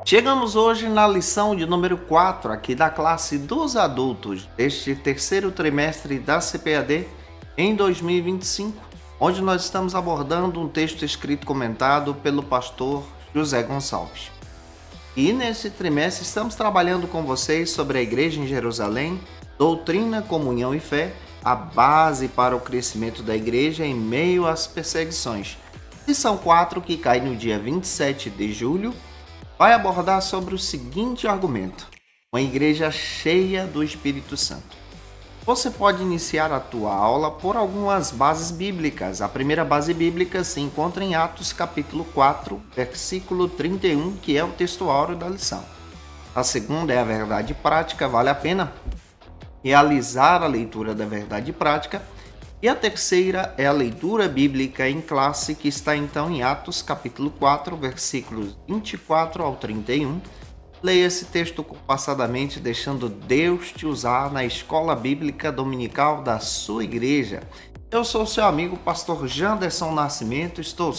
Chegamos hoje na lição de número 4 aqui da classe dos adultos deste terceiro trimestre da CPAD em 2025, onde nós estamos abordando um texto escrito e comentado pelo pastor José Gonçalves. E nesse trimestre estamos trabalhando com vocês sobre a Igreja em Jerusalém, doutrina, comunhão e fé, a base para o crescimento da Igreja em meio às perseguições. Lição 4, que cai no dia 27 de julho, vai abordar sobre o seguinte argumento: uma igreja cheia do Espírito Santo. Você pode iniciar a tua aula por algumas bases bíblicas. A primeira base bíblica se encontra em Atos capítulo 4, versículo 31, que é o texto áureo da lição. A segunda é a verdade prática, vale a pena realizar a leitura da verdade prática. E a terceira é a leitura bíblica em classe, que está então em Atos capítulo 4, versículos 24 ao 31. Leia esse texto compassadamente, deixando Deus te usar na escola bíblica dominical da sua igreja. Eu sou seu amigo pastor Janderson Nascimento, estou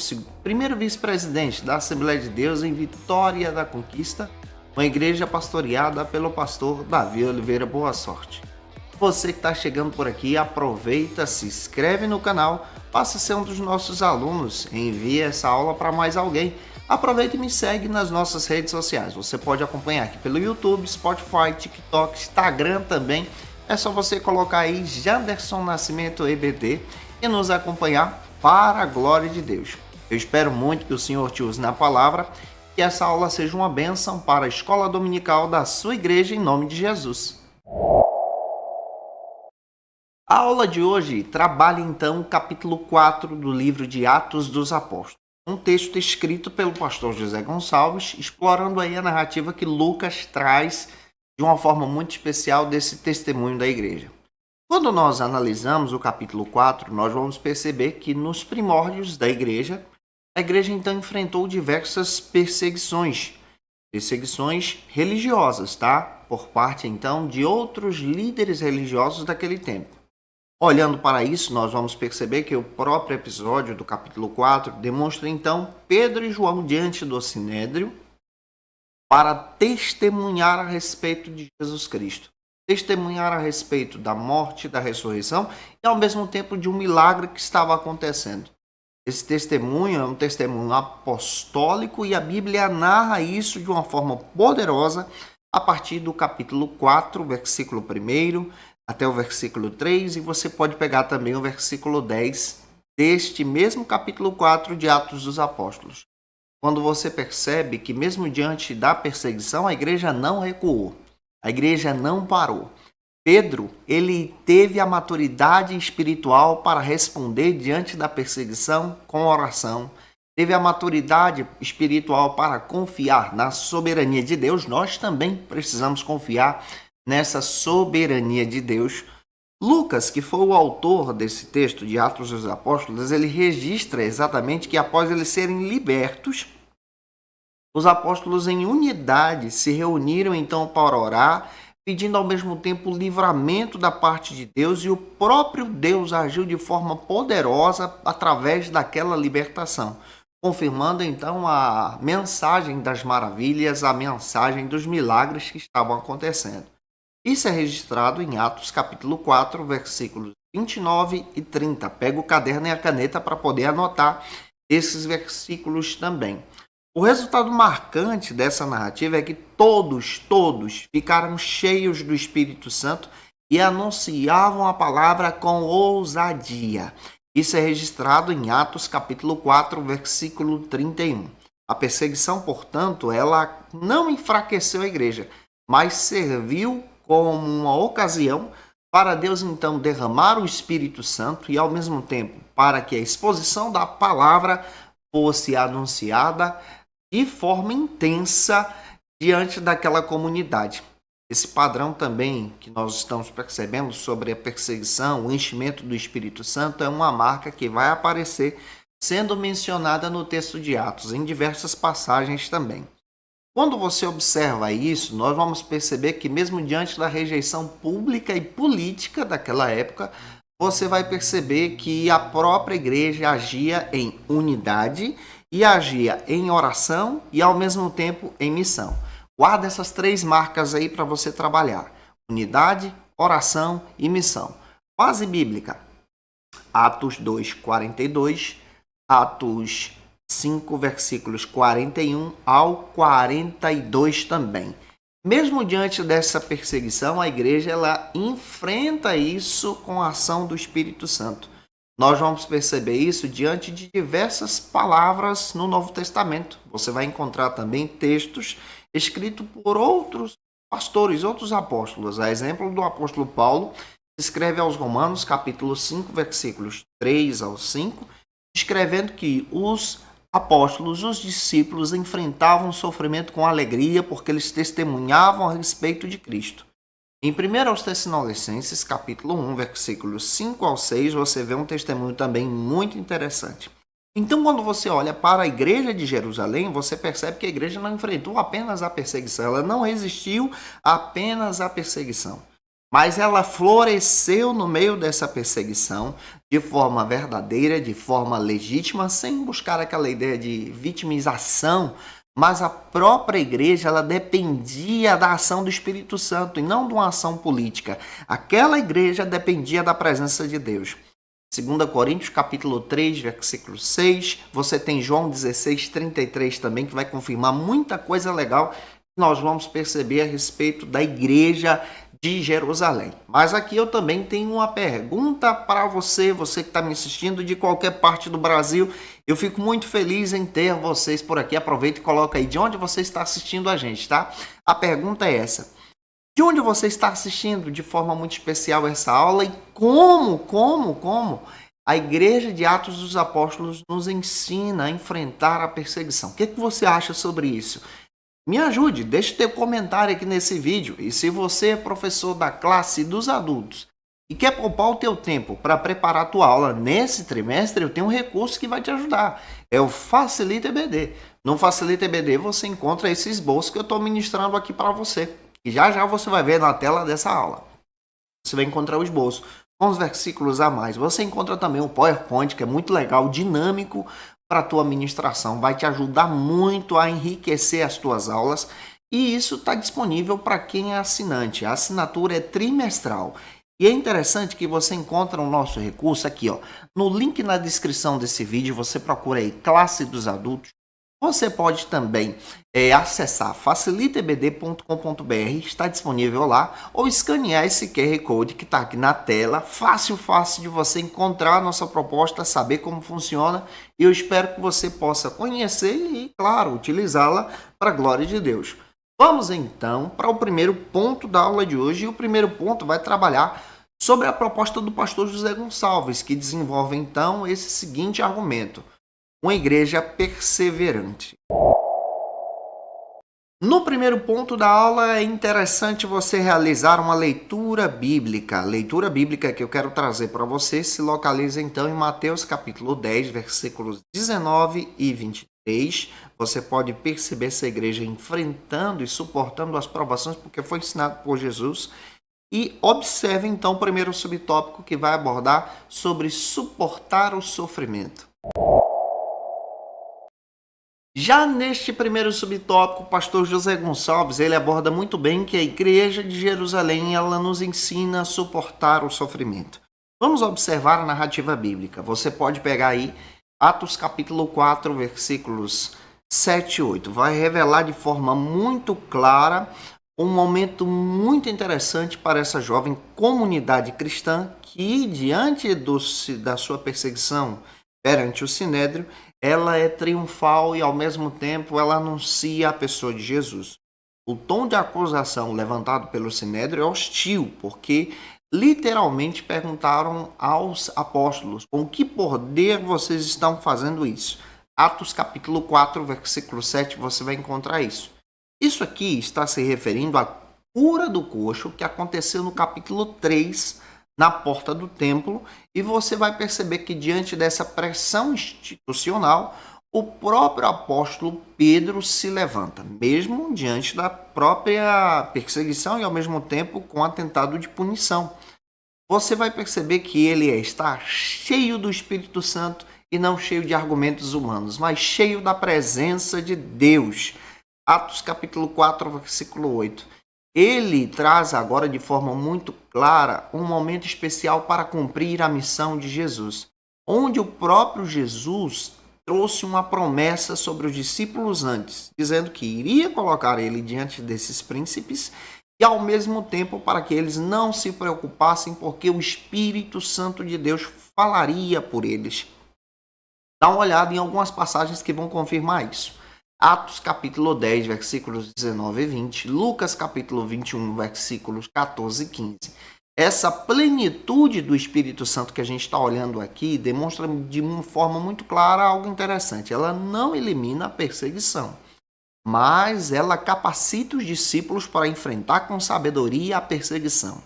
primeiro vice-presidente da Assembleia de Deus em Vitória da Conquista, uma igreja pastoreada pelo pastor Davi Oliveira Boa Sorte. Você que está chegando por aqui, aproveita, se inscreve no canal, passa a ser um dos nossos alunos, envie essa aula para mais alguém. Aproveita e me segue nas nossas redes sociais. Você pode acompanhar aqui pelo YouTube, Spotify, TikTok, Instagram também. É só você colocar aí Janderson Nascimento EBD e nos acompanhar para a glória de Deus. Eu espero muito que o Senhor te use na palavra, que essa aula seja uma bênção para a escola dominical da sua igreja em nome de Jesus. A aula de hoje trabalha então o capítulo 4 do livro de Atos dos Apóstolos, um texto escrito pelo pastor José Gonçalves, explorando aí a narrativa que Lucas traz de uma forma muito especial desse testemunho da igreja. Quando nós analisamos o capítulo 4, nós vamos perceber que nos primórdios da igreja, a igreja então enfrentou diversas perseguições religiosas, tá? Por parte então de outros líderes religiosos daquele tempo. Olhando para isso, nós vamos perceber que o próprio episódio do capítulo 4 demonstra então Pedro e João diante do Sinédrio para testemunhar a respeito de Jesus Cristo. Testemunhar a respeito da morte, da ressurreição e ao mesmo tempo de um milagre que estava acontecendo. Esse testemunho é um testemunho apostólico e a Bíblia narra isso de uma forma poderosa a partir do capítulo 4, versículo 1, até o versículo 3, e você pode pegar também o versículo 10 deste mesmo capítulo 4 de Atos dos Apóstolos. Quando você percebe que mesmo diante da perseguição, a igreja não recuou, a igreja não parou. Pedro, ele teve a maturidade espiritual para responder diante da perseguição com oração, teve a maturidade espiritual para confiar na soberania de Deus. Nós também precisamos confiar nessa soberania de Deus. Lucas, que foi o autor desse texto de Atos dos Apóstolos, ele registra exatamente que após eles serem libertos, os apóstolos em unidade se reuniram então para orar, pedindo ao mesmo tempo o livramento da parte de Deus, e o próprio Deus agiu de forma poderosa através daquela libertação, confirmando então a mensagem das maravilhas, a mensagem dos milagres que estavam acontecendo. Isso é registrado em Atos capítulo 4, versículos 29 e 30. Pega o caderno e a caneta para poder anotar esses versículos também. O resultado marcante dessa narrativa é que todos ficaram cheios do Espírito Santo e anunciavam a palavra com ousadia. Isso é registrado em Atos capítulo 4, versículo 31. A perseguição, portanto, ela não enfraqueceu a igreja, mas serviu como uma ocasião para Deus então derramar o Espírito Santo e ao mesmo tempo para que a exposição da palavra fosse anunciada de forma intensa diante daquela comunidade. Esse padrão também que nós estamos percebendo sobre a perseguição, o enchimento do Espírito Santo, é uma marca que vai aparecer sendo mencionada no texto de Atos, em diversas passagens também. Quando você observa isso, nós vamos perceber que mesmo diante da rejeição pública e política daquela época, você vai perceber que a própria igreja agia em unidade e agia em oração e ao mesmo tempo em missão. Guarda essas 3 marcas aí para você trabalhar: unidade, oração e missão. Base bíblica: Atos 2:42, Atos 5, versículos 41 ao 42 também. Mesmo diante dessa perseguição, a igreja ela enfrenta isso com a ação do Espírito Santo. Nós vamos perceber isso diante de diversas palavras no Novo Testamento. Você vai encontrar também textos escritos por outros pastores, outros apóstolos. A exemplo do apóstolo Paulo, escreve aos Romanos, capítulo 5, versículos 3 ao 5, escrevendo que os apóstolos, os discípulos, enfrentavam o sofrimento com alegria porque eles testemunhavam a respeito de Cristo. Em 1 aos Tessalonicenses, capítulo 1, versículos 5 ao 6, você vê um testemunho também muito interessante. Então, quando você olha para a igreja de Jerusalém, você percebe que a igreja não enfrentou apenas a perseguição, ela não resistiu apenas à perseguição, mas ela floresceu no meio dessa perseguição de forma verdadeira, de forma legítima, sem buscar aquela ideia de vitimização, mas a própria igreja ela dependia da ação do Espírito Santo e não de uma ação política. Aquela igreja dependia da presença de Deus. 2 Coríntios, capítulo 3, versículo 6, você tem João 16:33 também, que vai confirmar muita coisa legal que nós vamos perceber a respeito da igreja de Jerusalém. Mas aqui eu também tenho uma pergunta para você, você que está me assistindo de qualquer parte do Brasil. Eu fico muito feliz em ter vocês por aqui. Aproveita e coloca aí de onde você está assistindo a gente, tá? A pergunta é essa: de onde você está assistindo de forma muito especial essa aula e como a Igreja de Atos dos Apóstolos nos ensina a enfrentar a perseguição? O que você acha sobre isso? Me ajude, deixe teu comentário aqui nesse vídeo. E se você é professor da classe dos adultos e quer poupar o teu tempo para preparar a tua aula nesse trimestre, eu tenho um recurso que vai te ajudar. É o Facilita EBD. No Facilita EBD você encontra esse esboço que eu estou ministrando aqui para você. E já já você vai ver na tela dessa aula. Você vai encontrar o esboço com os versículos a mais. Você encontra também o PowerPoint, que é muito legal, dinâmico, para a tua ministração, vai te ajudar muito a enriquecer as tuas aulas, e isso está disponível para quem é assinante. A assinatura é trimestral. E é interessante que você encontra o nosso recurso aqui, ó, no link na descrição desse vídeo. Você procura aí Classe dos Adultos. Você pode também acessar facilitaebd.com.br, está disponível lá, ou escanear esse QR Code que está aqui na tela. Fácil de você encontrar a nossa proposta, saber como funciona, e eu espero que você possa conhecer e, claro, utilizá-la para a glória de Deus. Vamos então para o primeiro ponto da aula de hoje, e o primeiro ponto vai trabalhar sobre a proposta do pastor José Gonçalves, que desenvolve então esse seguinte argumento: uma igreja perseverante. No primeiro ponto da aula, é interessante você realizar uma leitura bíblica. A leitura bíblica que eu quero trazer para você se localiza então em Mateus capítulo 10, versículos 19 e 23. Você pode perceber essa igreja enfrentando e suportando as provações porque foi ensinado por Jesus. E observe então o primeiro subtópico, que vai abordar sobre suportar o sofrimento. Já neste primeiro subtópico, o pastor José Gonçalves ele aborda muito bem que a igreja de Jerusalém ela nos ensina a suportar o sofrimento. Vamos observar a narrativa bíblica. Você pode pegar aí Atos capítulo 4, versículos 7 e 8. Vai revelar de forma muito clara um momento muito interessante para essa jovem comunidade cristã que, diante da sua perseguição perante o Sinédrio, ela é triunfal e, ao mesmo tempo, ela anuncia a pessoa de Jesus. O tom de acusação levantado pelo Sinédrio é hostil, porque literalmente perguntaram aos apóstolos: com que poder vocês estão fazendo isso? Atos capítulo 4, versículo 7, você vai encontrar isso. Isso aqui está se referindo à cura do coxo que aconteceu no capítulo 3, na porta do templo, e você vai perceber que diante dessa pressão institucional, o próprio apóstolo Pedro se levanta, mesmo diante da própria perseguição e ao mesmo tempo com atentado de punição. Você vai perceber que ele está cheio do Espírito Santo, e não cheio de argumentos humanos, mas cheio da presença de Deus. Atos capítulo 4, versículo 8. Ele traz agora de forma muito clara um momento especial para cumprir a missão de Jesus, onde o próprio Jesus trouxe uma promessa sobre os discípulos antes, dizendo que iria colocar ele diante desses príncipes e ao mesmo tempo para que eles não se preocupassem porque o Espírito Santo de Deus falaria por eles. Dá uma olhada em algumas passagens que vão confirmar isso. Atos capítulo 10, versículos 19 e 20, Lucas capítulo 21, versículos 14 e 15. Essa plenitude do Espírito Santo que a gente está olhando aqui demonstra de uma forma muito clara algo interessante. Ela não elimina a perseguição, mas ela capacita os discípulos para enfrentar com sabedoria a perseguição.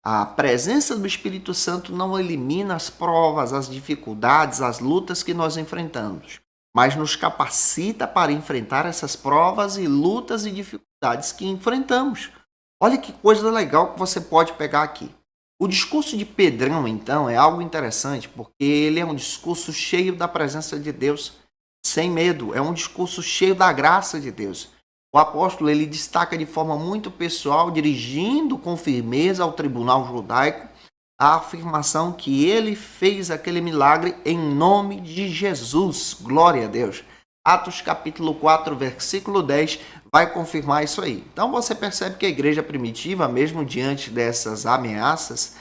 A presença do Espírito Santo não elimina as provas, as dificuldades, as lutas que nós enfrentamos, mas nos capacita para enfrentar essas provas e lutas e dificuldades que enfrentamos. Olha que coisa legal que você pode pegar aqui. O discurso de Pedrão, então, é algo interessante, porque ele é um discurso cheio da presença de Deus, sem medo. É um discurso cheio da graça de Deus. O apóstolo ele destaca de forma muito pessoal, dirigindo com firmeza ao tribunal judaico, a afirmação que ele fez aquele milagre em nome de Jesus. Glória a Deus. Atos capítulo 4, versículo 10, vai confirmar isso aí. Então você percebe que a igreja primitiva, mesmo diante dessas ameaças,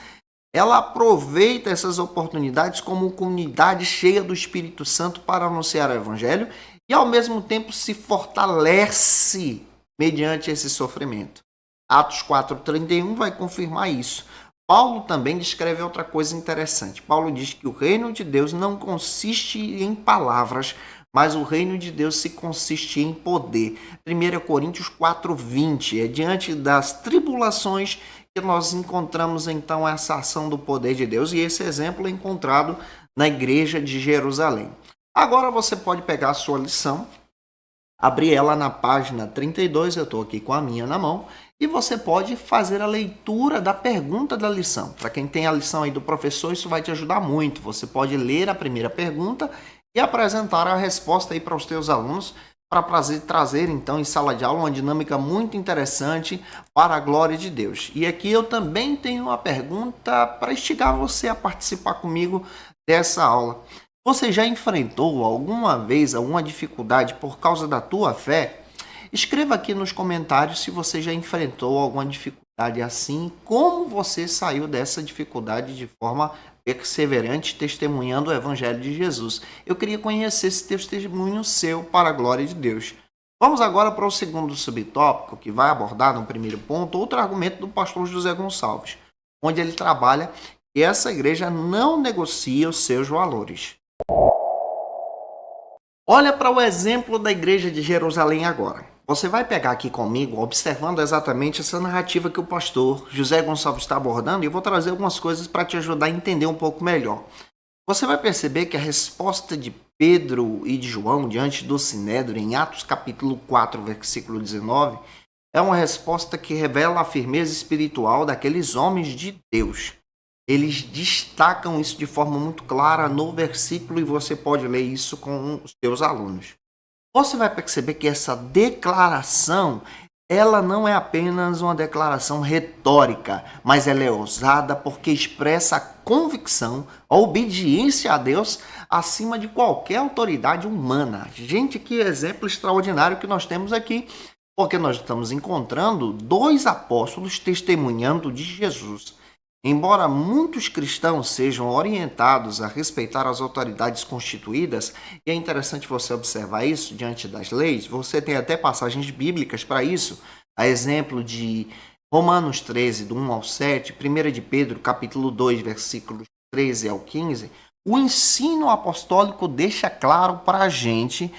ela aproveita essas oportunidades como comunidade cheia do Espírito Santo para anunciar o Evangelho e ao mesmo tempo se fortalece mediante esse sofrimento. Atos 4,31 vai confirmar isso. Paulo também descreve outra coisa interessante. Paulo diz que o reino de Deus não consiste em palavras, mas o reino de Deus se consiste em poder. 1 Coríntios 4,20. É diante das tribulações que nós encontramos então essa ação do poder de Deus, e esse exemplo é encontrado na igreja de Jerusalém. Agora você pode pegar a sua lição, abrir ela na página 32, eu estou aqui com a minha na mão, e você pode fazer a leitura da pergunta da lição. Para quem tem a lição aí do professor, isso vai te ajudar muito. Você pode ler a primeira pergunta e apresentar a resposta aí para os teus alunos, para trazer então em sala de aula uma dinâmica muito interessante para a glória de Deus. E aqui eu também tenho uma pergunta para instigar você a participar comigo dessa aula. Você já enfrentou alguma vez alguma dificuldade por causa da tua fé? Escreva aqui nos comentários se você já enfrentou alguma dificuldade assim, como você saiu dessa dificuldade de forma perseverante, testemunhando o Evangelho de Jesus. Eu queria conhecer esse testemunho seu para a glória de Deus. Vamos agora para o segundo subtópico, que vai abordar no primeiro ponto outro argumento do pastor José Gonçalves, onde ele trabalha que essa igreja não negocia os seus valores. Olha para o exemplo da igreja de Jerusalém agora. Você vai pegar aqui comigo, observando exatamente essa narrativa que o pastor José Gonçalves está abordando, e eu vou trazer algumas coisas para te ajudar a entender um pouco melhor. Você vai perceber que a resposta de Pedro e de João diante do Sinédrio, em Atos capítulo 4, versículo 19, é uma resposta que revela a firmeza espiritual daqueles homens de Deus. Eles destacam isso de forma muito clara no versículo e você pode ler isso com os seus alunos. Você vai perceber que essa declaração, ela não é apenas uma declaração retórica, mas ela é ousada porque expressa a convicção, a obediência a Deus acima de qualquer autoridade humana. Gente, que exemplo extraordinário que nós temos aqui, porque nós estamos encontrando dois apóstolos testemunhando de Jesus. Embora muitos cristãos sejam orientados a respeitar as autoridades constituídas, e é interessante você observar isso diante das leis, você tem até passagens bíblicas para isso, a exemplo de Romanos 13, do 1 ao 7, 1 de Pedro, capítulo 2, versículos 13 ao 15, o ensino apostólico deixa claro para a gente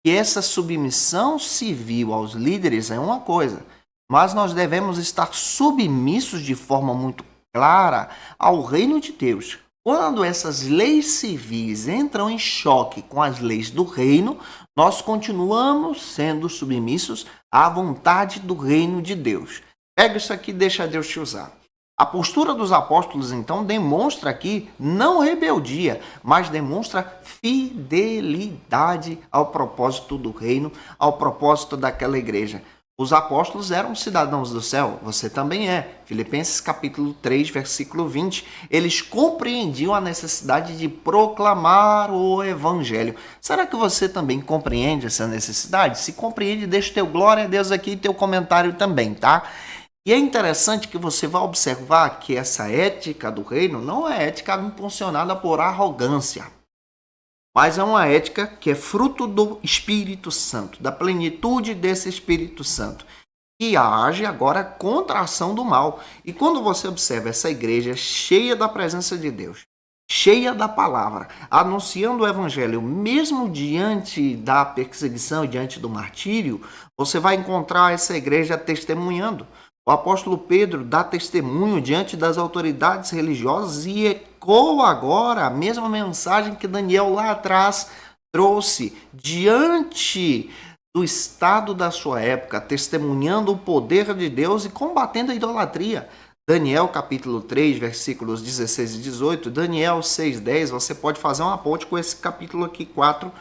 que essa submissão civil aos líderes é uma coisa, mas nós devemos estar submissos de forma muito clara ao reino de Deus. Quando essas leis civis entram em choque com as leis do reino, nós continuamos sendo submissos à vontade do reino de Deus. Pega isso aqui e deixa Deus te usar. A postura dos apóstolos, então, demonstra aqui não rebeldia, mas demonstra fidelidade ao propósito do reino, ao propósito daquela igreja. Os apóstolos eram cidadãos do céu, você também é. Filipenses capítulo 3, versículo 20. Eles compreendiam a necessidade de proclamar o evangelho. Será que você também compreende essa necessidade? Se compreende, deixa teu glória a Deus aqui e teu comentário também, tá? E é interessante que você vai observar que essa ética do reino não é ética impulsionada por arrogância, mas é uma ética que é fruto do Espírito Santo, da plenitude desse Espírito Santo, que age agora contra a ação do mal. E quando você observa essa igreja cheia da presença de Deus, cheia da palavra, anunciando o evangelho, mesmo diante da perseguição, diante do martírio, você vai encontrar essa igreja testemunhando. O apóstolo Pedro dá testemunho diante das autoridades religiosas e ecoa agora a mesma mensagem que Daniel lá atrás trouxe diante do estado da sua época, testemunhando o poder de Deus e combatendo a idolatria. Daniel capítulo 3, versículos 16 e 18, Daniel 6:10, você pode fazer uma ponte com esse capítulo aqui 4,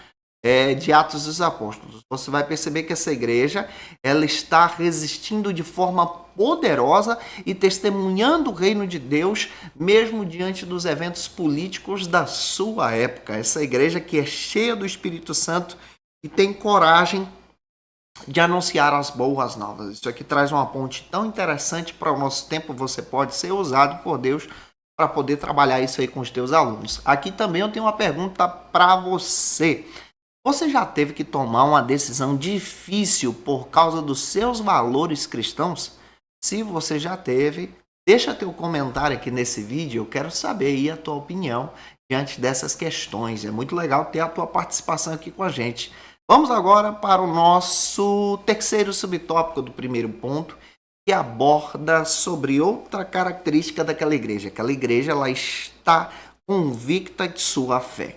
de Atos dos Apóstolos. Você vai perceber que essa igreja ela está resistindo de forma poderosa e testemunhando o reino de Deus, mesmo diante dos eventos políticos da sua época. Essa igreja que é cheia do Espírito Santo e tem coragem de anunciar as boas novas. Isso aqui traz uma ponte tão interessante para o nosso tempo. Você pode ser usado por Deus para poder trabalhar isso aí com os teus alunos. Aqui também eu tenho uma pergunta para você. Você já teve que tomar uma decisão difícil por causa dos seus valores cristãos? Se você já teve, deixa teu comentário aqui nesse vídeo. Eu quero saber aí a tua opinião diante dessas questões. É muito legal ter a tua participação aqui com a gente. Vamos agora para o nosso terceiro subtópico do primeiro ponto, que aborda sobre outra característica daquela igreja. Aquela igreja ela está convicta de sua fé.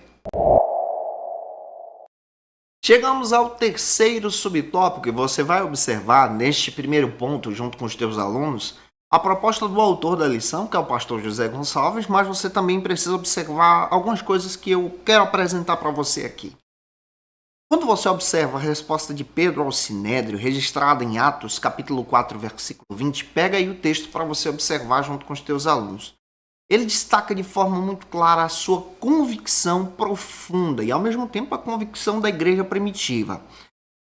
Chegamos ao terceiro subtópico e você vai observar neste primeiro ponto, junto com os teus alunos, a proposta do autor da lição, que é o pastor José Gonçalves, mas você também precisa observar algumas coisas que eu quero apresentar para você aqui. Quando você observa a resposta de Pedro ao Sinédrio, registrada em Atos, capítulo 4, versículo 20, pega aí o texto para você observar junto com os teus alunos. Ele destaca de forma muito clara a sua convicção profunda e, ao mesmo tempo, a convicção da igreja primitiva.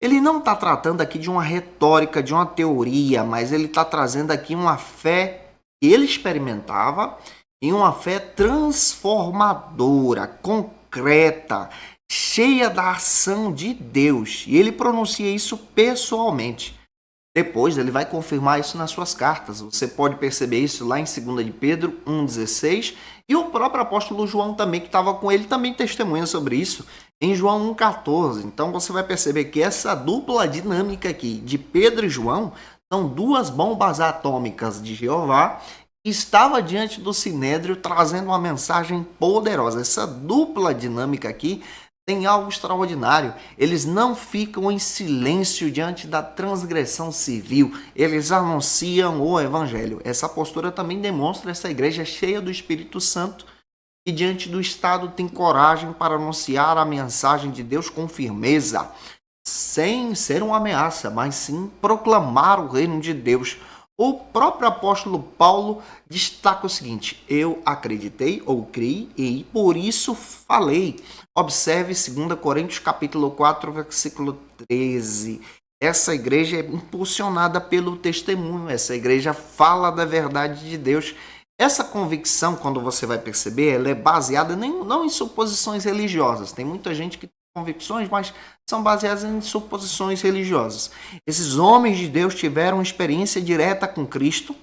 Ele não está tratando aqui de uma retórica, de uma teoria, mas ele está trazendo aqui uma fé que ele experimentava e uma fé transformadora, concreta, cheia da ação de Deus. E ele pronuncia isso pessoalmente. Depois ele vai confirmar isso nas suas cartas. Você pode perceber isso lá em 2 de Pedro 1,16. E o próprio apóstolo João também, que estava com ele, também testemunha sobre isso em João 1,14. Então você vai perceber que essa dupla dinâmica aqui de Pedro e João são duas bombas atômicas de Jeová que estava diante do Sinédrio trazendo uma mensagem poderosa. Essa dupla dinâmica aqui tem algo extraordinário. Eles não ficam em silêncio diante da transgressão civil. Eles anunciam o evangelho. Essa postura também demonstra essa igreja cheia do Espírito Santo e diante do Estado tem coragem para anunciar a mensagem de Deus com firmeza, sem ser uma ameaça, mas sim proclamar o reino de Deus. O próprio apóstolo Paulo destaca o seguinte: eu acreditei ou criei e por isso falei. Observe 2 Coríntios capítulo 4, versículo 13. Essa igreja é impulsionada pelo testemunho, essa igreja fala da verdade de Deus. Essa convicção, quando você vai perceber, ela é baseada não em suposições religiosas. Tem muita gente que tem convicções, mas são baseadas em suposições religiosas. Esses homens de Deus tiveram experiência direta com Cristo.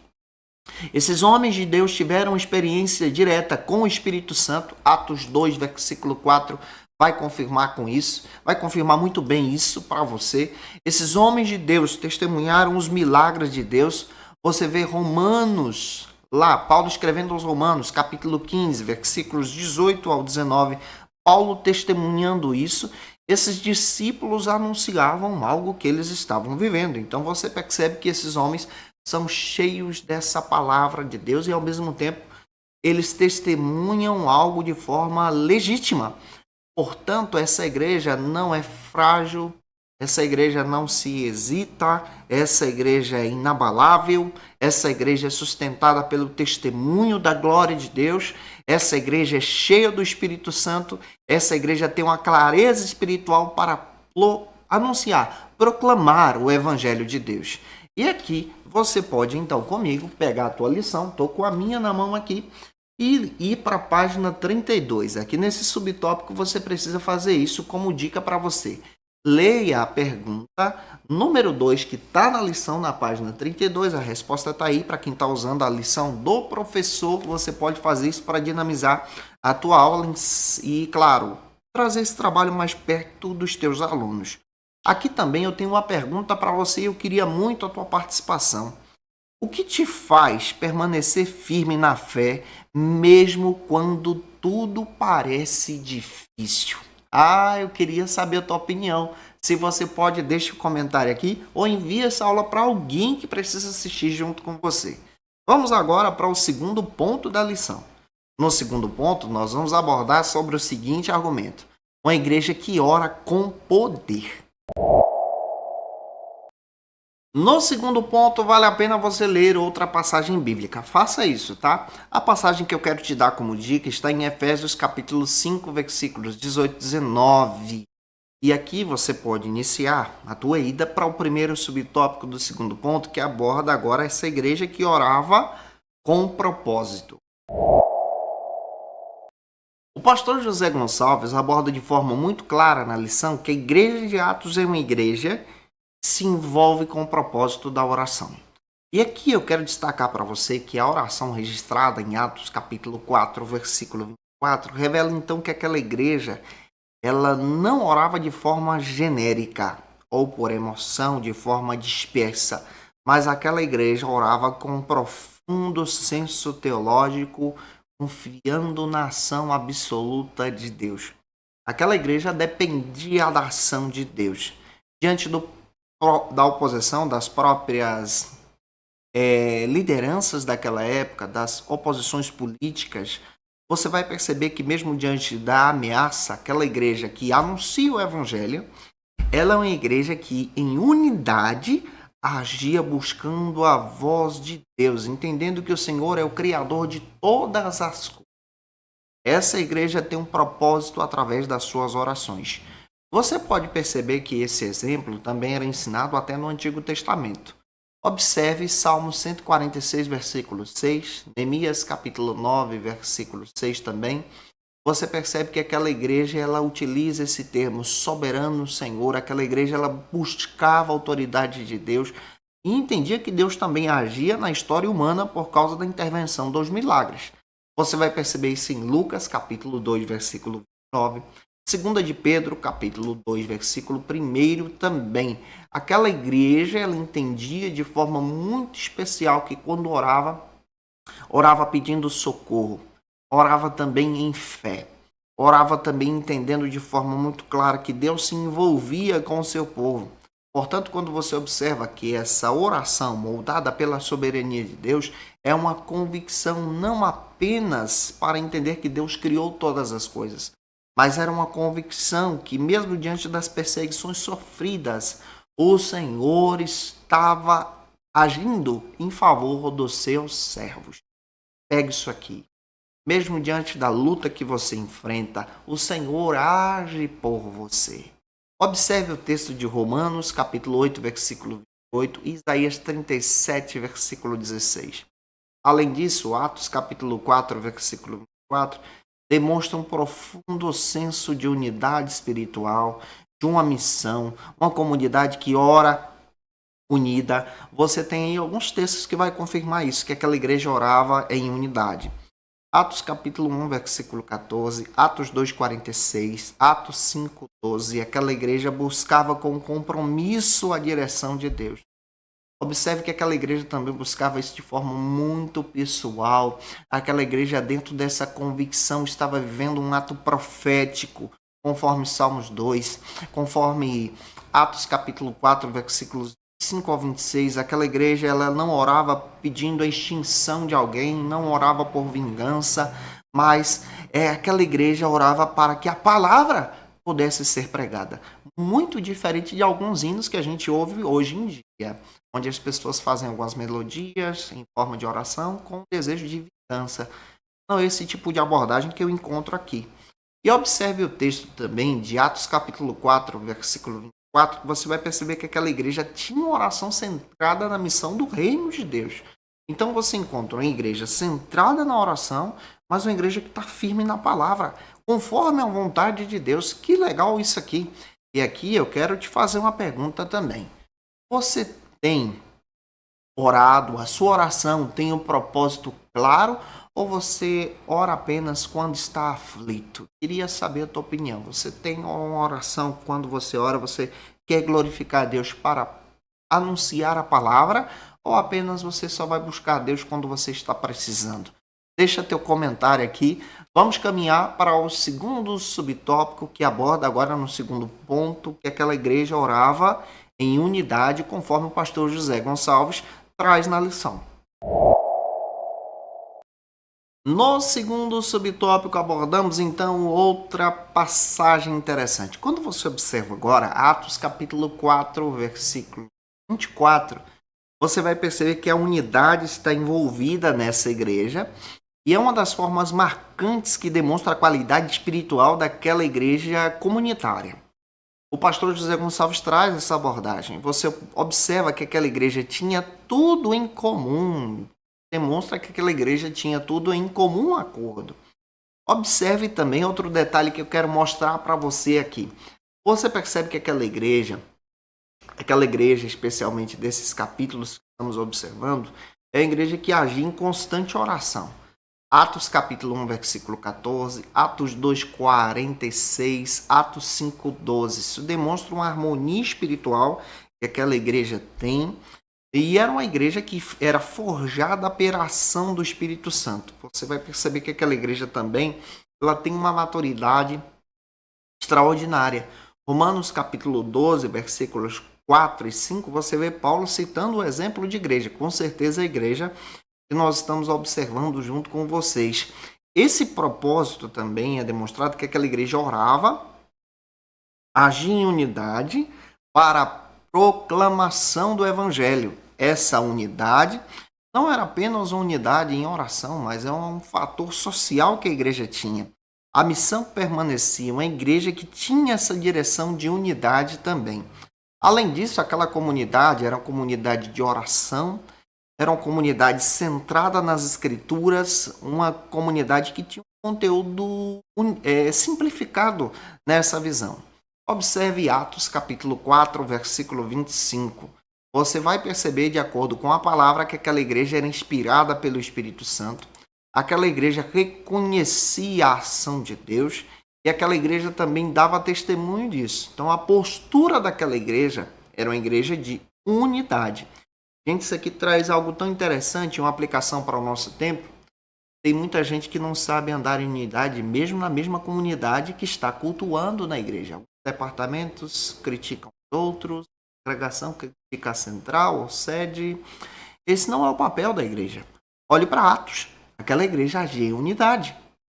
Esses homens de Deus tiveram experiência direta com o Espírito Santo. Atos 2, versículo 4, vai confirmar com isso. Vai confirmar muito bem isso para você. Esses homens de Deus testemunharam os milagres de Deus. Você vê Romanos, lá, Paulo escrevendo aos Romanos, capítulo 15, versículos 18 ao 19, Paulo testemunhando isso. Esses discípulos anunciavam algo que eles estavam vivendo. Então você percebe que esses homens são cheios dessa palavra de Deus e, ao mesmo tempo, eles testemunham algo de forma legítima. Portanto, essa igreja não é frágil, essa igreja não se hesita, essa igreja é inabalável, essa igreja é sustentada pelo testemunho da glória de Deus, essa igreja é cheia do Espírito Santo, essa igreja tem uma clareza espiritual para anunciar, proclamar o Evangelho de Deus. E aqui você pode, então, comigo, pegar a tua lição, estou com a minha na mão aqui, e ir para a página 32. Aqui nesse subtópico você precisa fazer isso como dica para você. Leia a pergunta número 2 que está na lição na página 32. A resposta está aí para quem está usando a lição do professor. Você pode fazer isso para dinamizar a tua aula e, claro, trazer esse trabalho mais perto dos teus alunos. Aqui também eu tenho uma pergunta para você e eu queria muito a tua participação. O que te faz permanecer firme na fé, mesmo quando tudo parece difícil? Eu queria saber a tua opinião. Se você pode, deixa um comentário aqui ou envia essa aula para alguém que precisa assistir junto com você. Vamos agora para o segundo ponto da lição. No segundo ponto, nós vamos abordar sobre o seguinte argumento. Uma igreja que ora com poder. No segundo ponto, vale a pena você ler outra passagem bíblica. Faça isso, tá? A passagem que eu quero te dar como dica está em Efésios capítulo 5, versículos 18 e 19. E aqui você pode iniciar a tua ida para o primeiro subtópico do segundo ponto, que aborda agora essa igreja que orava com propósito. O pastor José Gonçalves aborda de forma muito clara na lição que a igreja de Atos é uma igreja se envolve com o propósito da oração. E aqui eu quero destacar para você que a oração registrada em Atos capítulo 4, versículo 24, revela então que aquela igreja ela não orava de forma genérica ou por emoção, de forma dispersa, mas aquela igreja orava com um profundo senso teológico, confiando na ação absoluta de Deus. Aquela igreja dependia da ação de Deus. Diante da oposição das próprias lideranças daquela época, das oposições políticas, você vai perceber que mesmo diante da ameaça, aquela igreja que anuncia o evangelho, ela é uma igreja que em unidade agia buscando a voz de Deus, entendendo que o Senhor é o Criador de todas as coisas. Essa igreja tem um propósito através das suas orações. Você pode perceber que esse exemplo também era ensinado até no Antigo Testamento. Observe Salmo 146, versículo 6, Neemias capítulo 9, versículo 6 também. Você percebe que aquela igreja ela utiliza esse termo soberano Senhor, aquela igreja ela buscava a autoridade de Deus e entendia que Deus também agia na história humana por causa da intervenção dos milagres. Você vai perceber isso em Lucas capítulo 2, versículo 9. 2 de Pedro, capítulo 2, versículo 1 também. Aquela igreja, ela entendia de forma muito especial que quando orava pedindo socorro, orava também em fé, orava também entendendo de forma muito clara que Deus se envolvia com o seu povo. Portanto, quando você observa que essa oração moldada pela soberania de Deus é uma convicção não apenas para entender que Deus criou todas as coisas, mas era uma convicção que mesmo diante das perseguições sofridas, o Senhor estava agindo em favor dos seus servos. Pegue isso aqui. Mesmo diante da luta que você enfrenta, o Senhor age por você. Observe o texto de Romanos, capítulo 8, versículo 28, e Isaías 37, versículo 16. Além disso, Atos, capítulo 4, versículo 24, demonstra um profundo senso de unidade espiritual, de uma missão, uma comunidade que ora unida. Você tem aí alguns textos que vai confirmar isso, que aquela igreja orava em unidade. Atos capítulo 1, versículo 14, Atos 2, 46, Atos 5, 12. Aquela igreja buscava com compromisso a direção de Deus. Observe que aquela igreja também buscava isso de forma muito pessoal. Aquela igreja, dentro dessa convicção, estava vivendo um ato profético, conforme Salmos 2, conforme Atos capítulo 4, versículos 5 ao 26, aquela igreja ela não orava pedindo a extinção de alguém, não orava por vingança, mas aquela igreja orava para que a palavra pudesse ser pregada. Muito diferente de alguns hinos que a gente ouve hoje em dia, onde as pessoas fazem algumas melodias em forma de oração com o desejo de vingança. Não é esse tipo de abordagem que eu encontro aqui. E observe o texto também de Atos capítulo 4, versículo 24, que você vai perceber que aquela igreja tinha uma oração centrada na missão do reino de Deus. Então você encontra uma igreja centrada na oração, mas uma igreja que está firme na palavra, conforme a vontade de Deus. Que legal isso aqui. E aqui eu quero te fazer uma pergunta também. Você tem orado, a sua oração tem um propósito claro, ou você ora apenas quando está aflito? Queria saber a tua opinião. Você tem uma oração quando você ora, você quer glorificar a Deus para anunciar a palavra, ou apenas você só vai buscar a Deus quando você está precisando? Deixa teu comentário aqui. Vamos caminhar para o segundo subtópico que aborda agora no segundo ponto, que aquela igreja orava em unidade, conforme o pastor José Gonçalves traz na lição. No segundo subtópico abordamos então outra passagem interessante. Quando você observa agora Atos capítulo 4, versículo 24, você vai perceber que a unidade está envolvida nessa igreja e é uma das formas marcantes que demonstra a qualidade espiritual daquela igreja comunitária. O pastor José Gonçalves traz essa abordagem. Você observa que aquela igreja tinha tudo em comum. Demonstra que aquela igreja tinha tudo em comum acordo. Observe também outro detalhe que eu quero mostrar para você aqui. Você percebe que aquela igreja, especialmente desses capítulos que estamos observando, é a igreja que agia em constante oração. Atos capítulo 1, versículo 14, Atos 2, 46, Atos 5, 12. Isso demonstra uma harmonia espiritual que aquela igreja tem. E era uma igreja que era forjada pela ação do Espírito Santo. Você vai perceber que aquela igreja também ela tem uma maturidade extraordinária. Romanos capítulo 12, versículos 4 e 5, você vê Paulo citando o exemplo de igreja. Com certeza a igreja que nós estamos observando junto com vocês. Esse propósito também é demonstrado que aquela igreja orava, agia em unidade para a proclamação do evangelho. Essa unidade não era apenas uma unidade em oração, mas é um fator social que a igreja tinha. A missão permanecia, uma igreja que tinha essa direção de unidade também. Além disso, aquela comunidade era uma comunidade de oração, era uma comunidade centrada nas escrituras, uma comunidade que tinha um conteúdo simplificado nessa visão. Observe Atos capítulo 4, versículo 25. Você vai perceber, de acordo com a palavra, que aquela igreja era inspirada pelo Espírito Santo. Aquela igreja reconhecia a ação de Deus e aquela igreja também dava testemunho disso. Então, a postura daquela igreja era uma igreja de unidade. Gente, isso aqui traz algo tão interessante, uma aplicação para o nosso tempo. Tem muita gente que não sabe andar em unidade, mesmo na mesma comunidade que está cultuando na igreja. Alguns departamentos criticam os outros, a congregação critica a central ou sede. Esse não é o papel da igreja. Olhe para Atos. Aquela igreja agia em unidade.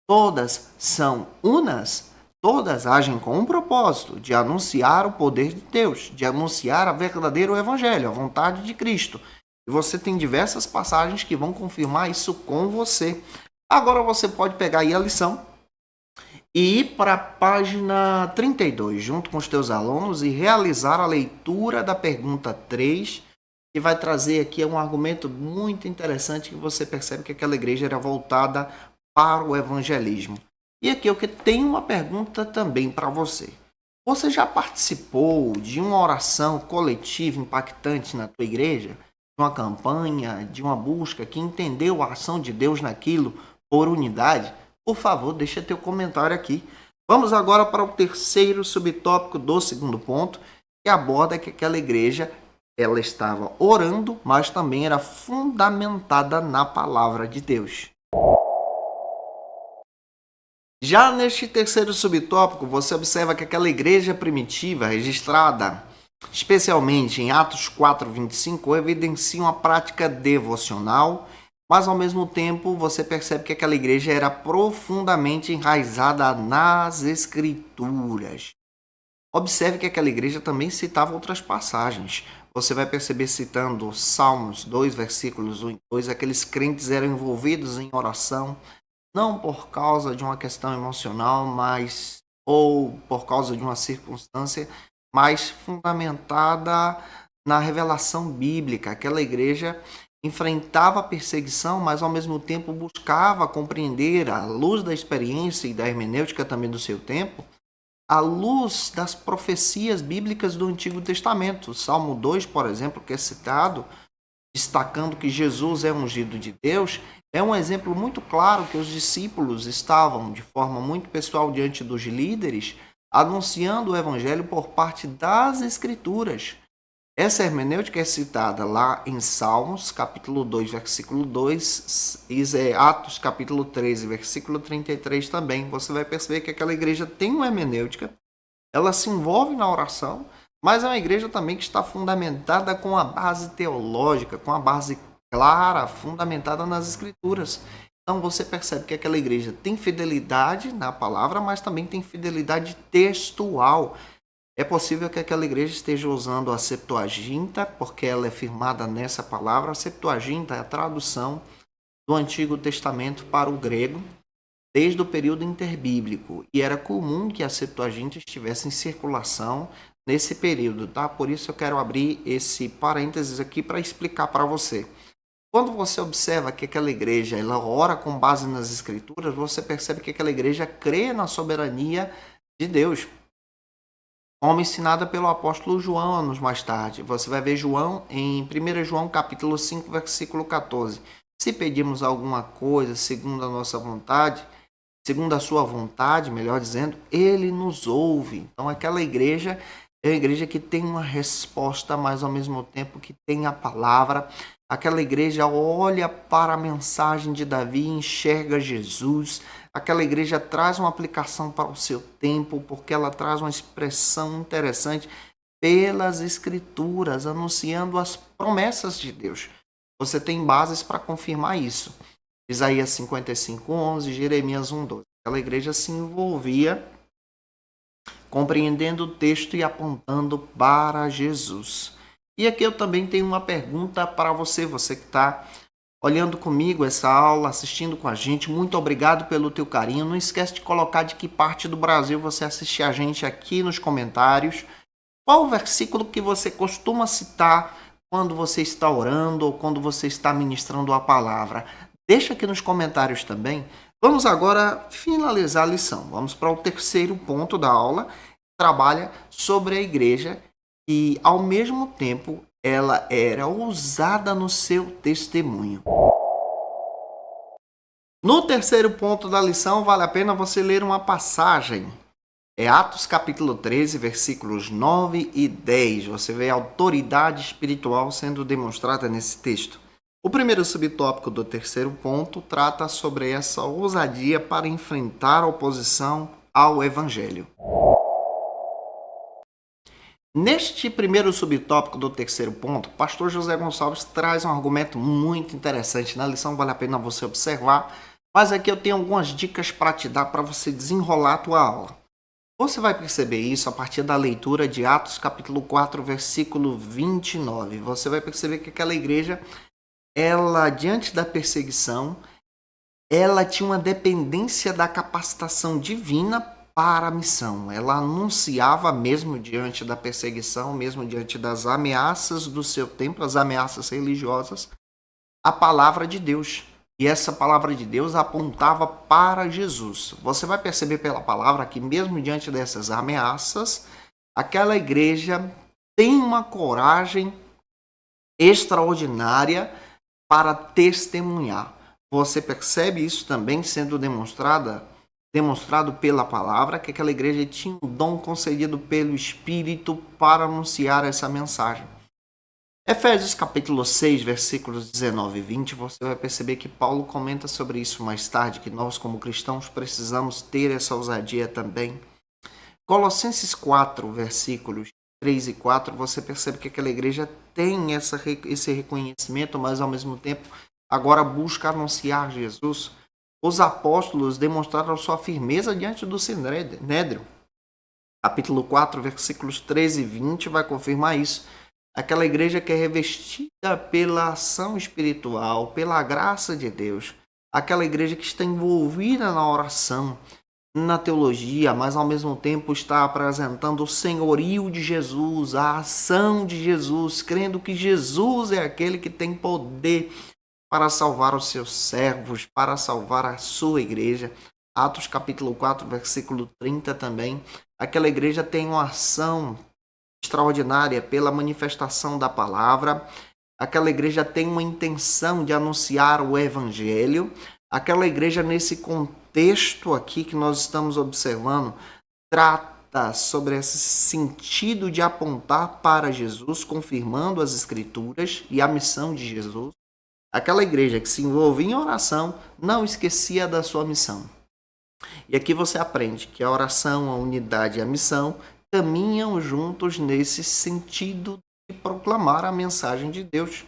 Todas são unas. Todas agem com um propósito de anunciar o poder de Deus, de anunciar o verdadeiro evangelho, a vontade de Cristo. E você tem diversas passagens que vão confirmar isso com você. Agora você pode pegar aí a lição e ir para a página 32, junto com os teus alunos, e realizar a leitura da pergunta 3, que vai trazer aqui um argumento muito interessante que você percebe que aquela igreja era voltada para o evangelismo. E aqui eu tenho uma pergunta também para você. Você já participou de uma oração coletiva impactante na tua igreja? De uma campanha, de uma busca que entendeu a ação de Deus naquilo por unidade? Por favor, deixa teu comentário aqui. Vamos agora para o terceiro subtópico do segundo ponto, que aborda que aquela igreja ela estava orando, mas também era fundamentada na palavra de Deus. Já neste terceiro subtópico, você observa que aquela igreja primitiva registrada especialmente em Atos 4:25, evidenciam a prática devocional, mas ao mesmo tempo você percebe que aquela igreja era profundamente enraizada nas Escrituras. Observe que aquela igreja também citava outras passagens. Você vai perceber citando Salmos 2, versículos 1 e 2, aqueles crentes eram envolvidos em oração, não por causa de uma questão emocional, mas ou por causa de uma circunstância, mas fundamentada na revelação bíblica. Aquela igreja enfrentava a perseguição, mas ao mesmo tempo buscava compreender, à luz da experiência e da hermenêutica também do seu tempo, à luz das profecias bíblicas do Antigo Testamento. O Salmo 2, por exemplo, que é citado, destacando que Jesus é ungido de Deus, é um exemplo muito claro que os discípulos estavam, de forma muito pessoal, diante dos líderes, anunciando o evangelho por parte das Escrituras. Essa hermenêutica é citada lá em Salmos, capítulo 2, versículo 2, e Atos, capítulo 13, versículo 33 também. Você vai perceber que aquela igreja tem uma hermenêutica, ela se envolve na oração, mas é uma igreja também que está fundamentada com a base teológica, com a base clara, fundamentada nas Escrituras. Então você percebe que aquela igreja tem fidelidade na palavra, mas também tem fidelidade textual. É possível que aquela igreja esteja usando a Septuaginta, porque ela é firmada nessa palavra. A Septuaginta é a tradução do Antigo Testamento para o grego, desde o período interbíblico. E era comum que a Septuaginta estivesse em circulação nesse período, tá? Por isso eu quero abrir esse parênteses aqui para explicar para você. Quando você observa que aquela igreja ela ora com base nas Escrituras, você percebe que aquela igreja crê na soberania de Deus, como ensinada pelo apóstolo João anos mais tarde. Você vai ver João em 1 João capítulo 5, versículo 14. Se pedimos alguma coisa segundo a nossa vontade, segundo a sua vontade, melhor dizendo, ele nos ouve. Então aquela igreja é uma igreja que tem uma resposta, mas ao mesmo tempo que tem a palavra. Aquela igreja olha para a mensagem de Davi e enxerga Jesus. Aquela igreja traz uma aplicação para o seu tempo, porque ela traz uma expressão interessante pelas Escrituras, anunciando as promessas de Deus. Você tem bases para confirmar isso. Isaías 55:11, Jeremias 1:12. Aquela igreja se envolvia compreendendo o texto e apontando para Jesus. E aqui eu também tenho uma pergunta para você, você que está olhando comigo essa aula, assistindo com a gente. Muito obrigado pelo teu carinho. Não esquece de colocar de que parte do Brasil você assiste a gente aqui nos comentários. Qual o versículo que você costuma citar quando você está orando ou quando você está ministrando a palavra? Deixa aqui nos comentários também. Vamos agora finalizar a lição. Vamos para o terceiro ponto da aula. Trabalha sobre a igreja e, ao mesmo tempo, ela era ousada no seu testemunho. No terceiro ponto da lição, vale a pena você ler uma passagem. É Atos capítulo 13, versículos 9 e 10. Você vê a autoridade espiritual sendo demonstrada nesse texto. O primeiro subtópico do terceiro ponto trata sobre essa ousadia para enfrentar a oposição ao evangelho. Neste primeiro subtópico do terceiro ponto, o pastor José Gonçalves traz um argumento muito interessante. Na lição vale a pena você observar, mas aqui eu tenho algumas dicas para te dar para você desenrolar a tua aula. Você vai perceber isso a partir da leitura de Atos capítulo 4, versículo 29. Você vai perceber que aquela igreja, ela, diante da perseguição, ela tinha uma dependência da capacitação divina para a missão. Ela anunciava, mesmo diante da perseguição, mesmo diante das ameaças do seu tempo, as ameaças religiosas, a palavra de Deus. E essa palavra de Deus apontava para Jesus. Você vai perceber pela palavra que, mesmo diante dessas ameaças, aquela igreja tem uma coragem extraordinária para testemunhar. Você percebe isso também sendo demonstrado pela palavra, que aquela igreja tinha um dom concedido pelo Espírito para anunciar essa mensagem. Efésios capítulo 6, versículos 19 e 20, você vai perceber que Paulo comenta sobre isso mais tarde, que nós como cristãos precisamos ter essa ousadia também. Colossenses 4, versículos 3 e 4, você percebe que aquela igreja tem esse reconhecimento, mas ao mesmo tempo agora busca anunciar Jesus. Os apóstolos demonstraram sua firmeza diante do Sinédrio. Capítulo 4, versículos 13 e 20 vai confirmar isso. Aquela igreja que é revestida pela ação espiritual, pela graça de Deus. Aquela igreja que está envolvida na oração, na teologia, mas ao mesmo tempo está apresentando o senhorio de Jesus, a ação de Jesus, crendo que Jesus é aquele que tem poder para salvar os seus servos, para salvar a sua igreja. Atos capítulo 4, versículo 30 também. Aquela igreja tem uma ação extraordinária pela manifestação da palavra. Aquela igreja tem uma intenção de anunciar o evangelho. Aquela igreja, nesse contexto aqui que nós estamos observando, trata sobre esse sentido de apontar para Jesus, confirmando as escrituras e a missão de Jesus. Aquela igreja que se envolvia em oração não esquecia da sua missão. E aqui você aprende que a oração, a unidade e a missão caminham juntos nesse sentido de proclamar a mensagem de Deus.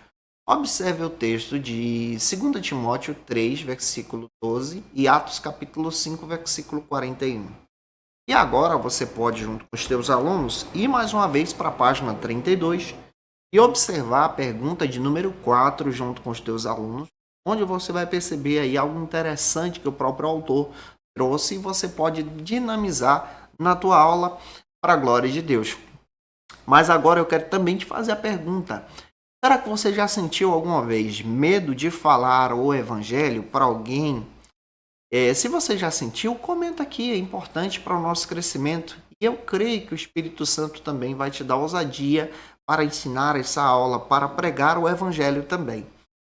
Observe o texto de 2 Timóteo 3, versículo 12 e Atos capítulo 5, versículo 41. E agora você pode, junto com os teus alunos, ir mais uma vez para a página 32 e observar a pergunta de número 4 junto com os teus alunos, onde você vai perceber aí algo interessante que o próprio autor trouxe e você pode dinamizar na tua aula para a glória de Deus. Mas agora eu quero também te fazer a pergunta: será que você já sentiu alguma vez medo de falar o evangelho para alguém? Se você já sentiu, comenta aqui, é importante para o nosso crescimento. E eu creio que o Espírito Santo também vai te dar ousadia para ensinar essa aula, para pregar o evangelho também.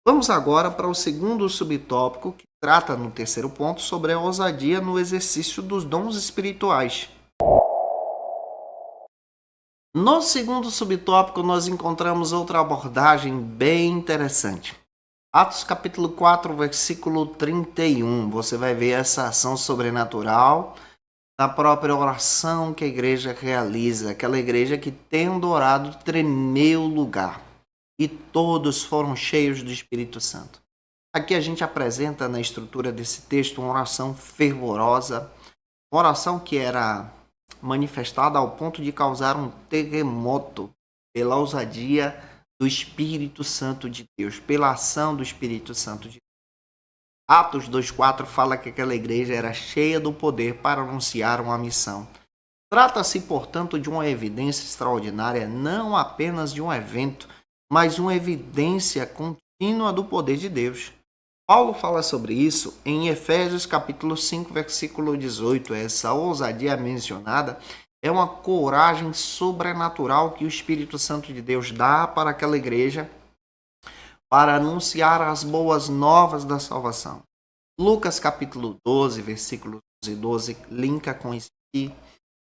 Vamos agora para o segundo subtópico, que trata no terceiro ponto sobre a ousadia no exercício dos dons espirituais. No segundo subtópico, nós encontramos outra abordagem bem interessante. Atos capítulo 4, versículo 31. Você vai ver essa ação sobrenatural na própria oração que a igreja realiza. Aquela igreja que, tendo orado, tremeu o lugar. E todos foram cheios do Espírito Santo. Aqui a gente apresenta na estrutura desse texto uma oração fervorosa. Uma oração que era manifestada ao ponto de causar um terremoto pela ousadia do Espírito Santo de Deus, pela ação do Espírito Santo de Deus. Atos 2,4 fala que aquela igreja era cheia do poder para anunciar uma missão. Trata-se, portanto, de uma evidência extraordinária, não apenas de um evento, mas uma evidência contínua do poder de Deus. Paulo fala sobre isso em Efésios capítulo 5, versículo 18. Essa ousadia mencionada é uma coragem sobrenatural que o Espírito Santo de Deus dá para aquela igreja para anunciar as boas novas da salvação. Lucas capítulo 12, versículos 11 e 12, linka com isso aqui.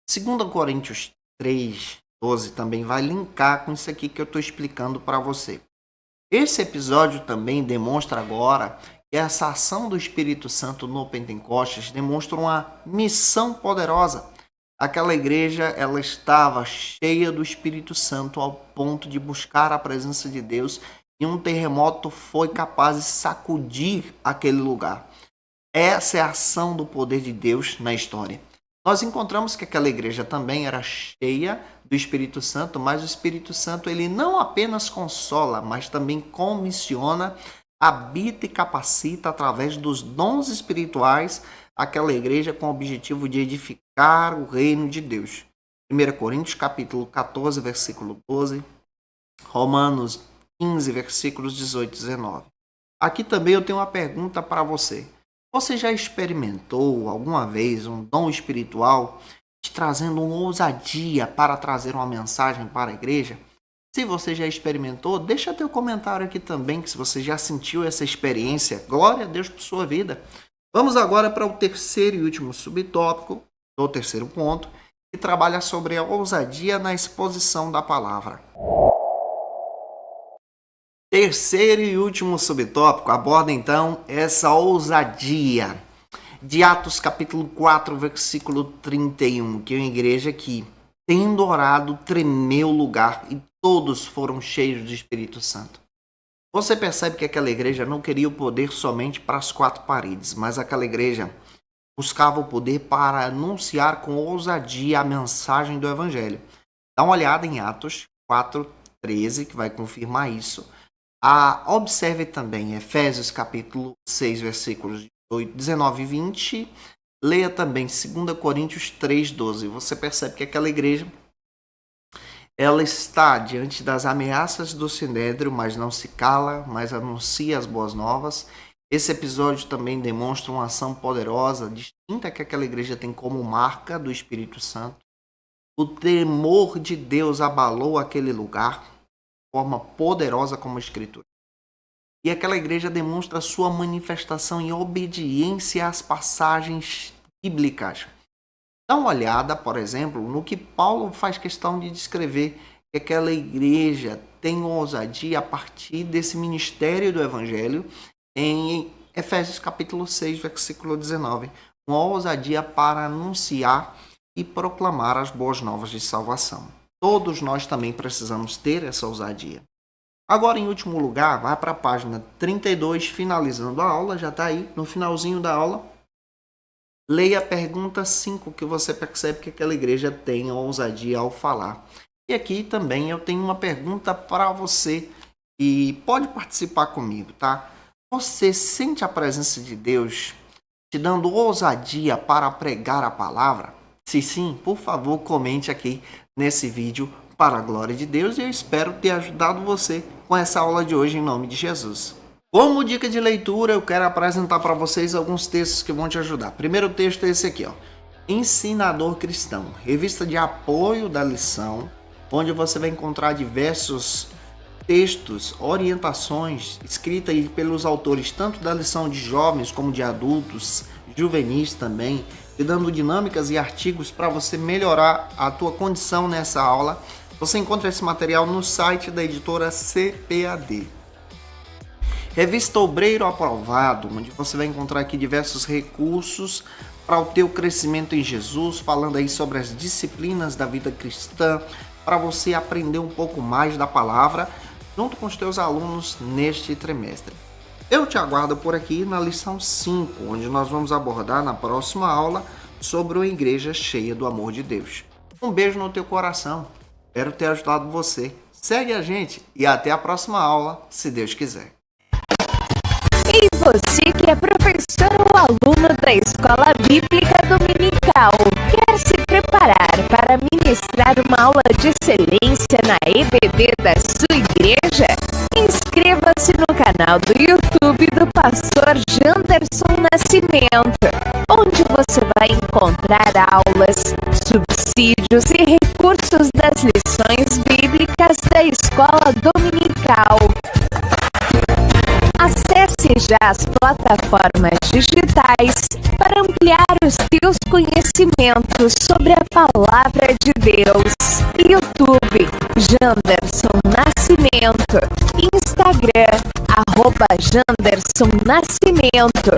2 Coríntios 3, 12 também vai linkar com isso aqui que eu estou explicando para você. Esse episódio também demonstra agora que essa ação do Espírito Santo no Pentecostes demonstra uma missão poderosa. Aquela igreja, ela estava cheia do Espírito Santo ao ponto de buscar a presença de Deus e um terremoto foi capaz de sacudir aquele lugar. Essa é a ação do poder de Deus na história. Nós encontramos que aquela igreja também era cheia do Espírito Santo, mas o Espírito Santo ele não apenas consola, mas também comissiona, habita e capacita através dos dons espirituais aquela igreja com o objetivo de edificar o reino de Deus. 1 Coríntios capítulo 14, versículo 12, Romanos 15, versículos 18 e 19. Aqui também eu tenho uma pergunta para você. Você já experimentou alguma vez um dom espiritual te trazendo uma ousadia para trazer uma mensagem para a igreja? Se você já experimentou, deixa teu comentário aqui também, que se você já sentiu essa experiência, glória a Deus por sua vida. Vamos agora para o terceiro e último subtópico, ou terceiro ponto, que trabalha sobre a ousadia na exposição da palavra. Terceiro e último subtópico aborda então essa ousadia de Atos capítulo 4, versículo 31, que é uma igreja que Tendo orado, tremeu o lugar e todos foram cheios do Espírito Santo. Você percebe que aquela igreja não queria o poder somente para as quatro paredes, mas aquela igreja buscava o poder para anunciar com ousadia a mensagem do Evangelho. Dá uma olhada em Atos 4:13, que vai confirmar isso. Observe também Efésios capítulo 6, versículos 19 e 20. Leia também 2 Coríntios 3:12. Você percebe que aquela igreja ela está diante das ameaças do Sinédrio, mas não se cala, mas anuncia as boas novas. Esse episódio também demonstra uma ação poderosa, distinta que aquela igreja tem como marca do Espírito Santo. O temor de Deus abalou aquele lugar de forma poderosa como a Escritura. E aquela igreja demonstra sua manifestação em obediência às passagens bíblicas. Dá uma olhada, por exemplo, no que Paulo faz questão de descrever, que aquela igreja tem ousadia a partir desse ministério do Evangelho em Efésios capítulo 6, versículo 19. Uma ousadia para anunciar e proclamar as boas novas de salvação. Todos nós também precisamos ter essa ousadia. Agora, em último lugar, vai para a página 32, finalizando a aula, já está aí no finalzinho da aula. Leia a pergunta 5, que você percebe que aquela igreja tem ousadia ao falar. E aqui também eu tenho uma pergunta para você e pode participar comigo, tá? Você sente a presença de Deus te dando ousadia para pregar a palavra? Se sim, por favor, comente aqui nesse vídeo para a glória de Deus e eu espero ter ajudado você com essa aula de hoje em nome de Jesus. Como dica de leitura, eu quero apresentar para vocês alguns textos que vão te ajudar. Primeiro texto é esse aqui, ó. Ensinador Cristão, revista de apoio da lição, onde você vai encontrar diversos textos, orientações escritas pelos autores tanto da lição de jovens como de adultos, juvenis também, te dando dinâmicas e artigos para você melhorar a tua condição nessa aula. Você encontra esse material no site da editora CPAD. Revista Obreiro Aprovado, onde você vai encontrar aqui diversos recursos para o teu crescimento em Jesus, falando aí sobre as disciplinas da vida cristã, para você aprender um pouco mais da palavra, junto com os teus alunos neste trimestre. Eu te aguardo por aqui na lição 5, onde nós vamos abordar na próxima aula sobre uma igreja cheia do amor de Deus. Um beijo no teu coração, espero ter ajudado você. Segue a gente e até a próxima aula, se Deus quiser. E você que é professor ou aluno da Escola Bíblica Dominical, quer se preparar para ministrar uma aula de excelência na EBD da sua igreja? Inscreva-se no canal do YouTube do pastor Janderson Nascimento, onde você vai encontrar aulas, subsídios e recursos das lições bíblicas da Escola Dominical. Acesse já as plataformas digitais para ampliar os teus conhecimentos sobre a Palavra de Deus. YouTube, Janderson Nascimento. Instagram, @Janderson Nascimento.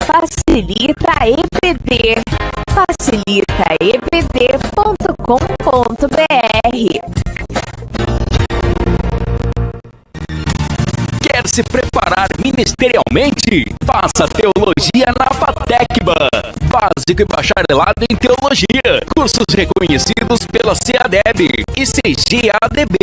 @FacilitaEBD. facilitaebd.com.br. Quer se preparar ministerialmente? Faça Teologia na FATECBA. Básico e bacharelado em Teologia. Cursos reconhecidos pela CADEB e CGADB.